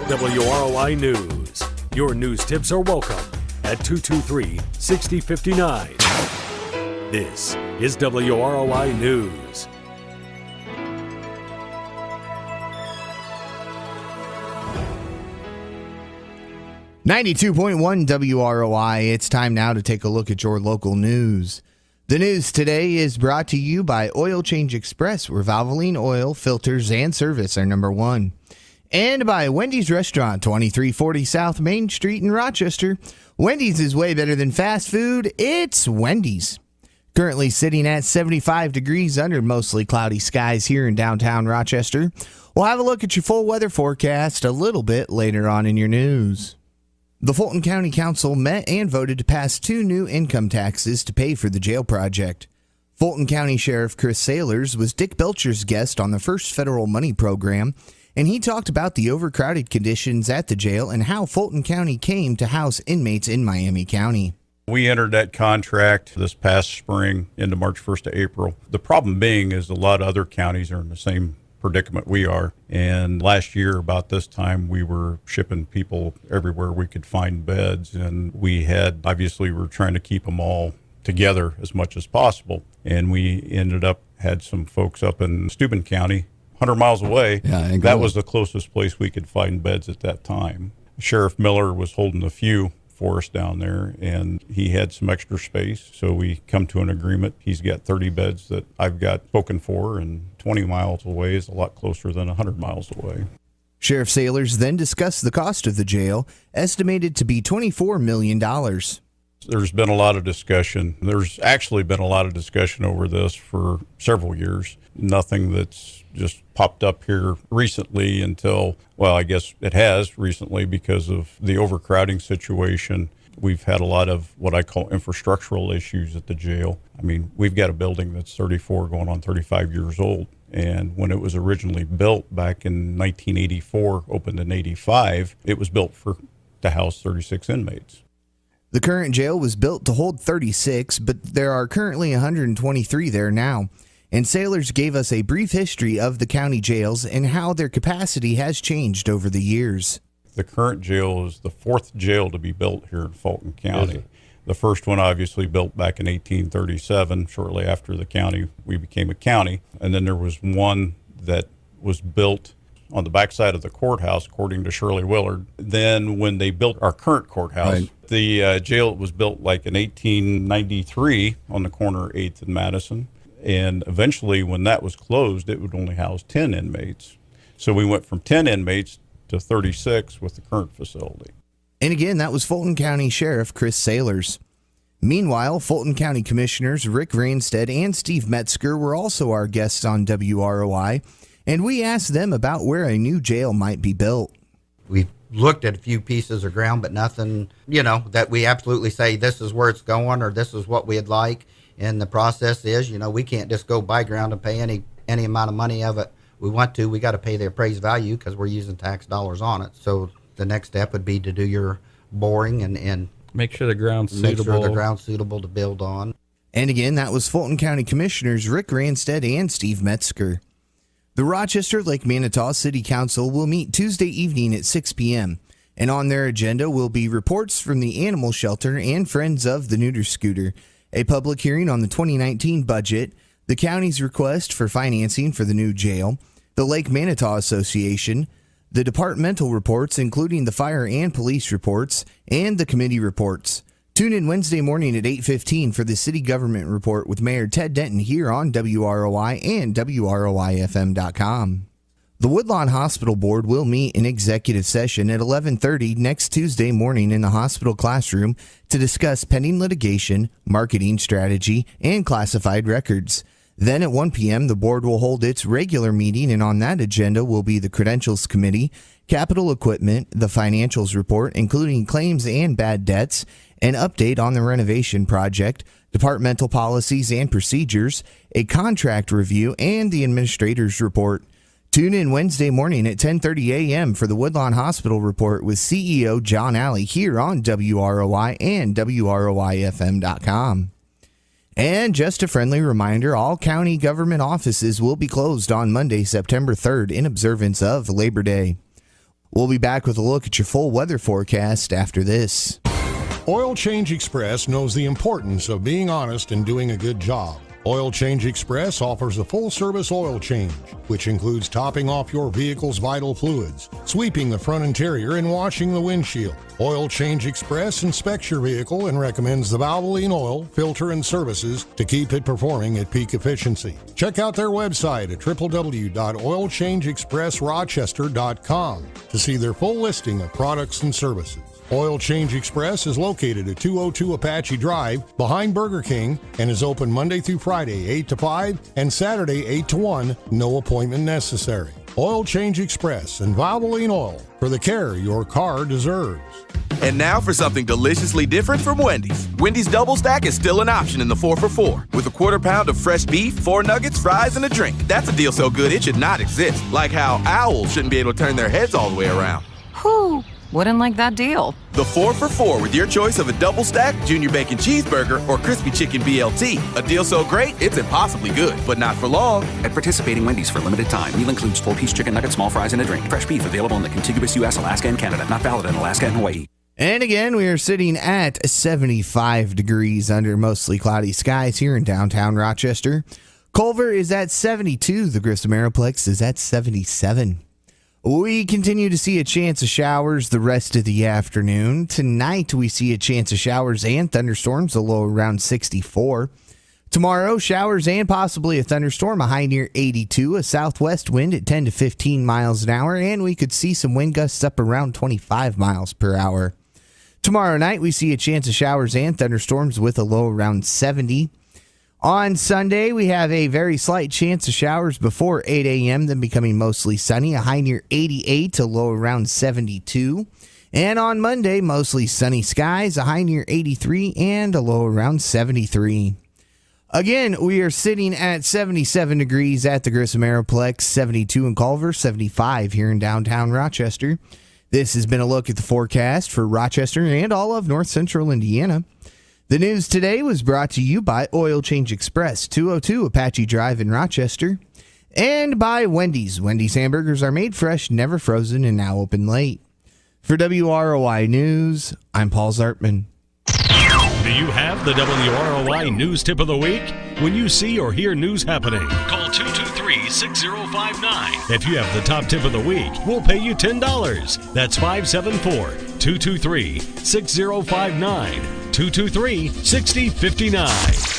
WROI News. Your news tips are welcome at 223-6059. This is WROI News. .1 WROI. It's time now to take a look at your local news. The news today is brought to you by Oil Change Express, where Valvoline oil, filters, and service are number one. And by Wendy's Restaurant, 2340 South Main Street in Rochester. Wendy's is way better than fast food. It's Wendy's. Currently sitting at 75 degrees under mostly cloudy skies here in downtown Rochester. We'll have a look at your full weather forecast a little bit later on in your news. The Fulton County Council met and voted to pass 2 new income taxes to pay for the jail project. Fulton County Sheriff Chris Sailors was Dick Belcher's guest on the first federal money program, and he talked about the overcrowded conditions at the jail and how Fulton County came to house inmates in Miami County. We entered that contract this past spring into March 1st to April. The problem being is a lot of other counties are in the same predicament we are. And last year, about this time, we were shipping people everywhere we could find beds. And we were trying to keep them all together as much as possible. And we had some folks up in Steuben County, 100 miles away. That was the closest place we could find beds at that time. Sheriff Miller was holding a few for us down there, and he had some extra space, so we come to an agreement. He's got 30 beds that I've got spoken for, and 20 miles away is a lot closer than 100 miles away. Sheriff Sailors then discussed the cost of the jail, estimated to be $24 million. There's been a lot of discussion. There's actually been a lot of discussion over this for several years. Nothing that's just popped up here recently I guess it has recently because of the overcrowding situation. We've had a lot of what I call infrastructural issues at the jail. I mean, we've got a building that's 34 going on 35 years old. And when it was originally built back in 1984, opened in 85, it was built to house 36 inmates. The current jail was built to hold 36, but there are currently 123 there now. And Sailors gave us a brief history of the county jails and how their capacity has changed over the years. The current jail is the 4th jail to be built here in Fulton County. The first one obviously built back in 1837, shortly after we became a county. And then there was one that was built on the backside of the courthouse, according to Shirley Willard. Then when they built our current courthouse, the jail was built like in 1893 on the corner of 8th and Madison. And eventually, when that was closed, it would only house 10 inmates. So we went from 10 inmates to 36 with the current facility. And again, that was Fulton County Sheriff Chris Sailors. Meanwhile, Fulton County Commissioners Rick Ranstead and Steve Metzger were also our guests on WROI, and we asked them about where a new jail might be built. We've looked at a few pieces of ground, but nothing, that we absolutely say this is where it's going or this is what we'd like. And the process is, we can't just go buy ground and pay any amount of money of it we want to. We got to pay the appraised value because we're using tax dollars on it. So the next step would be to do your boring and make sure the ground's suitable to build on. And again, that was Fulton County Commissioners Rick Ranstead and Steve Metzger. The Rochester Lake Manitou City Council will meet Tuesday evening at 6 p.m. And on their agenda will be reports from the Animal Shelter and Friends of the Neuter Scooter, a public hearing on the 2019 budget, the county's request for financing for the new jail, the Lake Manitou Association, the departmental reports, including the fire and police reports, and the committee reports. Tune in Wednesday morning at 8:15 for the City Government Report with Mayor Ted Denton here on WROI and WROIFM.com. The Woodlawn Hospital Board will meet in executive session at 11:30 next Tuesday morning in the hospital classroom to discuss pending litigation, marketing strategy, and classified records. Then at 1 p.m., the board will hold its regular meeting, and on that agenda will be the Credentials Committee, capital equipment, the financials report, including claims and bad debts, an update on the renovation project, departmental policies and procedures, a contract review, and the administrator's report. Tune in Wednesday morning at 10:30 a.m. for the Woodlawn Hospital Report with CEO John Alley here on WROI and WROIFM.com. And just a friendly reminder, all county government offices will be closed on Monday, September 3rd in observance of Labor Day. We'll be back with a look at your full weather forecast after this. Oil Change Express knows the importance of being honest and doing a good job. Oil Change Express offers a full-service oil change, which includes topping off your vehicle's vital fluids, sweeping the front interior, and washing the windshield. Oil Change Express inspects your vehicle and recommends the Valvoline oil, filter, and services to keep it performing at peak efficiency. Check out their website at www.oilchangeexpressrochester.com to see their full listing of products and services. Oil Change Express is located at 202 Apache Drive behind Burger King and is open Monday through Friday 8 to 5 and Saturday 8 to 1, no appointment necessary. Oil Change Express and Valvoline Oil for the care your car deserves. And now for something deliciously different from Wendy's. Wendy's Double Stack is still an option in the 4 for $4 with a quarter pound of fresh beef, 4 nuggets, fries, and a drink. That's a deal so good it should not exist. Like how owls shouldn't be able to turn their heads all the way around. Whew. Wouldn't like that deal. The 4 for $4 with your choice of a double stack, junior bacon cheeseburger, or crispy chicken BLT. A deal so great, it's impossibly good, but not for long. At participating Wendy's for limited time. Meal includes 4-piece chicken nuggets, small fries, and a drink. Fresh beef available in the contiguous U.S., Alaska, and Canada. Not valid in Alaska and Hawaii. And again, we are sitting at 75 degrees under mostly cloudy skies here in downtown Rochester. Culver is at 72. The Grissom Aeroplex is at 77. We continue to see a chance of showers the rest of the afternoon. Tonight, we see a chance of showers and thunderstorms, a low around 64. Tomorrow, showers and possibly a thunderstorm, a high near 82, a southwest wind at 10 to 15 miles an hour, and we could see some wind gusts up around 25 miles per hour. Tomorrow night, we see a chance of showers and thunderstorms with a low around 70. On Sunday, we have a very slight chance of showers before 8 a.m., then becoming mostly sunny, a high near 88, a low around 72. And on Monday, mostly sunny skies, a high near 83, and a low around 73. Again, we are sitting at 77 degrees at the Grissom Aeroplex, 72 in Culver, 75 here in downtown Rochester. This has been a look at the forecast for Rochester and all of north central Indiana. The news today was brought to you by Oil Change Express, 202 Apache Drive in Rochester, and by Wendy's. Wendy's hamburgers are made fresh, never frozen, and now open late. For WROI News, I'm Paul Zartman. Do you have the WROI News Tip of the Week? When you see or hear news happening, call 223-6059. If you have the top tip of the week, we'll pay you $10. That's 574-223-6059. 223-6059.